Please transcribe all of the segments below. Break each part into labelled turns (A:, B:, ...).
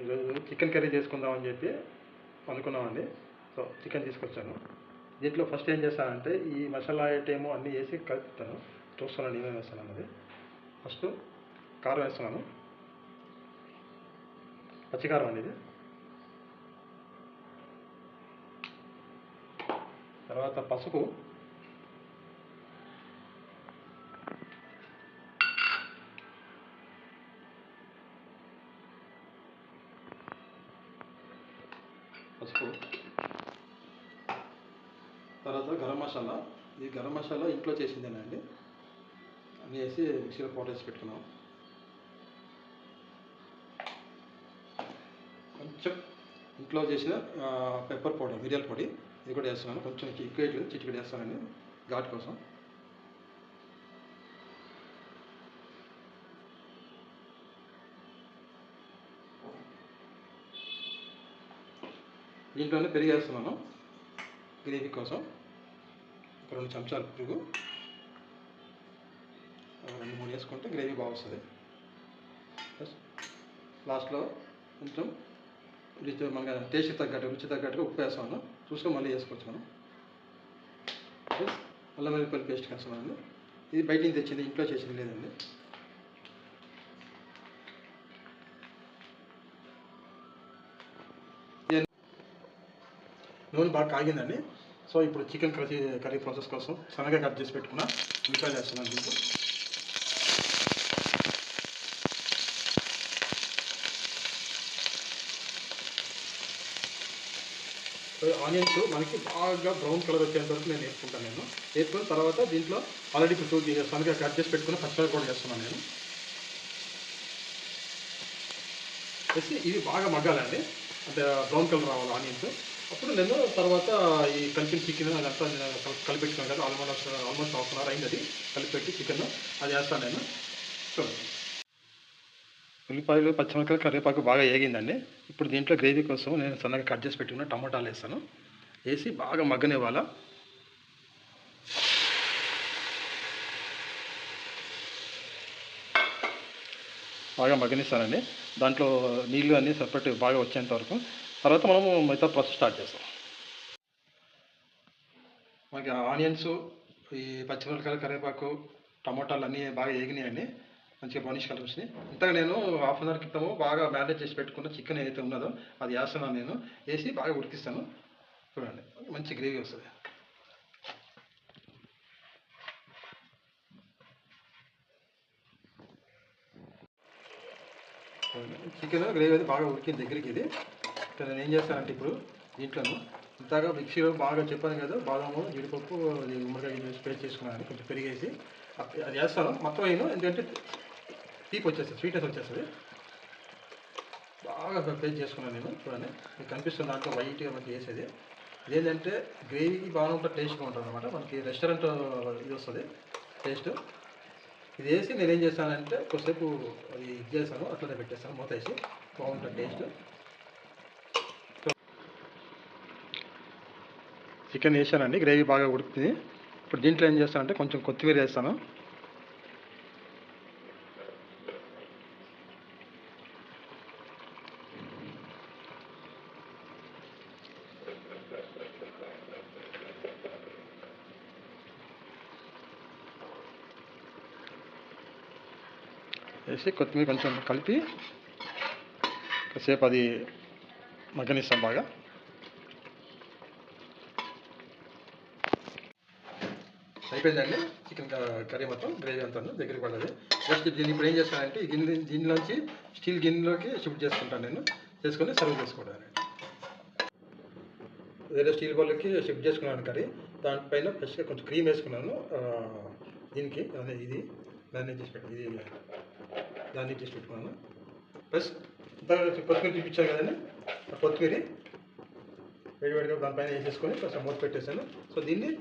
A: ఈరోజు chicken curry చేసుకుందామని చెప్పి అనుకున్నామండి. సో చికెన్ తీసుకొచ్చాను. దీంట్లో ఫస్ట్ ఏం చేస్తానంటే ఈ మసాలా ఐటెము అన్నీ వేసి కలుపుతాను. చూస్తున్నాను ఏమేమి వేస్తాను అన్నది. ఫస్ట్ కారం వేస్తున్నాను, పచ్చికారం అండి ఇది. తర్వాత పసుపు, తర్వాత గరం మసాలా. ఈ గరం మసాలా ఇంట్లో చేసిందేనండి, అన్నీ వేసి మిక్సీలో పౌడర్ వేసి పెట్టుకున్నాం. కొంచెం ఇంట్లో చేసిన పెప్పర్ పౌడర్, మిరియాల పొడి, ఇది కూడా వేస్తున్నాను. కొంచెం ఎక్కువ చిటికెడు వేస్తానండి ఘాటు కోసం. దీంట్లోనే పెరుగు వేస్తున్నాను గ్రేవీ కోసం. 2 చెంచాలు పెరుగు, 2-3 వేసుకుంటే గ్రేవీ బాగా వస్తుంది. లాస్ట్లో కొంచెం మన టేస్ట్ తగ్గట్టు, రుచి తగ్గట్టుగా ఉప్పు వేస్తాను. చూసుకొని మళ్ళీ వేసుకోవచ్చు మనం. అల్లం వెల్లుల్లి పేస్ట్ వేస్తున్నాను. ఇది బయట నుంచి తెచ్చింది, ఇంట్లో చేసింది లేదండి. నూనె బాగా కాగిందండి. సో ఇప్పుడు చికెన్ కర్రీ ప్రాసెస్ కోసం సన్నగా కట్ చేసి పెట్టుకున్న ఉల్లిపాయలు వేస్తున్నాను దీంట్లో. ఆనియన్స్ మనకి బాగా బ్రౌన్ కలర్ వచ్చేంత వరకు నేను వేసుకుంటాను. వేసుకున్న తర్వాత దీంట్లో ఆల్రెడీ ఇప్పుడు సన్నగా కట్ చేసి పెట్టుకున్న పచ్చిమిరపకాయ కూడా వేస్తున్నాను నేను. వేసి ఇవి బాగా మగ్గాలండి, అంటే బ్రౌన్ కలర్ రావాలి ఆనియన్స్. అప్పుడు నేను తర్వాత ఈ కలిపిన చికెన్ అదంతా కలిపెట్టుకున్నాను కదా, ఆల్మోస్ట్ హాఫ్ అన్ అవర్ అయింది అది కలిపెట్టి చికెన్ అది వేస్తాను నేను. ఉల్లిపాయలు, పచ్చిమిరపకాయలు, కరివేపాకు బాగా ఏగిందండి. ఇప్పుడు దీంట్లో గ్రేవీ కోసం నేను సన్నగా కట్ చేసి పెట్టుకున్న టమాటాలు వేస్తాను. వేసి బాగా మగ్గనివ్వాలా. బాగా మగ్గనిస్తానండి. దాంట్లో నీళ్ళు అన్నీ సపరేట్ బాగా వచ్చేంత వరకు. తర్వాత మనము మిగతా ప్రాసెస్ స్టార్ట్ చేస్తాం. మనకి ఆనియన్స్, ఈ పచ్చిమిరపకాయలు, కరివేపాకు, టమాటాలు అన్నీ బాగా ఏగినాయండి. మంచిగా బ్రౌనిష్ కలర్ వచ్చినాయి. ఇంతగా నేను హాఫ్ అన్ అవర్ క్రితము బాగా మ్యారినేట్ చేసి పెట్టుకున్న చికెన్ ఏదైతే ఉన్నదో అది వేస్తున్నాను నేను. వేసి బాగా ఉడికిస్తాను. చూడండి మంచి గ్రేవీ వస్తుంది. చికెన్ గ్రేవీ అయితే బాగా ఉడికింది దగ్గరికి. ఇది నేను ఏం చేస్తానంటే ఇప్పుడు దీంట్లోనూ ఇంతగా మిక్సీలో బాగా చెప్పాను కదా, బాదాము, జీడిపప్పు, గుమ్మడికాయ పేస్ట్ చేసుకున్నాను. కొంచెం పెరిగేసి అది వేస్తాను. మొత్తం అయినా ఎందుకంటే తీపి వచ్చేస్తుంది, స్వీట్నెస్ వచ్చేస్తుంది. బాగా పేస్ట్ చేసుకున్నాను నేను. చూడండి మీకు కనిపిస్తుంది దాంట్లో వైట్గా మనకి వేసేది. ఇదేంటంటే గ్రేవీకి బాగా ఉంటుంది, టేస్ట్గా ఉంటుంది అనమాట. మనకి రెస్టారెంట్ ఇది వస్తుంది టేస్ట్. ఇది వేసి నేనేం చేస్తానంటే కొద్దిసేపు అది ఇది చేస్తాను, అట్లనే పెట్టేస్తాను మూత వేసి. బాగుంటుంది టేస్ట్. చికెన్ వేసానండి, గ్రేవీ బాగా ఉడుకుతుంది. ఇప్పుడు దీంట్లో ఏం చేస్తానంటే కొంచెం కొత్తిమీర వేస్తాను. వేసి కొత్తిమీర కొంచెం కలిపి కాసేపు అది మగ్గనిస్తాం బాగా. అయిపోయిందండి చికెన్ కర్రీ మొత్తం, గ్రేవీ అంతా దగ్గరికి పడ్డది. జస్ట్ దీన్ని ఇప్పుడు ఏం చేస్తానంటే ఈ దీనిలోంచి స్టీల్ గిన్నెలోకి షిఫ్ట్ చేసుకుంటాను నేను. చేసుకొని సర్వ్ చేసుకోవడానికి వేరే స్టీల్ బౌల్కి షిఫ్ట్ చేసుకున్నాను కర్రీ. దానిపైన ఫ్రెష్గా కొంచెం క్రీమ్ వేసుకున్నాను. దీనికి ఇది మ్యారినేట్ చేసి పెట్టి ఇది దాన్ని చేసి పెట్టుకున్నాను. ప్లస్ కొత్తిమీర చూపించాను కదండి, కొత్తిమీర వేడివేడిగా దానిపైన వేసేసుకొని కొంచెం మూత పెట్టేశాను. సో దీన్ని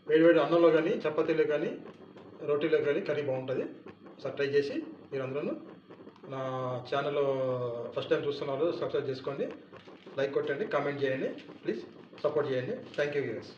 A: వేడివేడి అన్నంలో కానీ, చపాతీలో కానీ, రోటీలో కానీ కర్రీ బాగుంటుంది. ఒకసారి ట్రై చేసి మీరు అందరూ నా ఛానల్ ఫస్ట్ టైం చూస్తున్నారు, సబ్స్క్రైబ్ చేసుకోండి, లైక్ కొట్టండి, కామెంట్ చేయండి, ప్లీజ్ సపోర్ట్ చేయండి. Thank you viewers.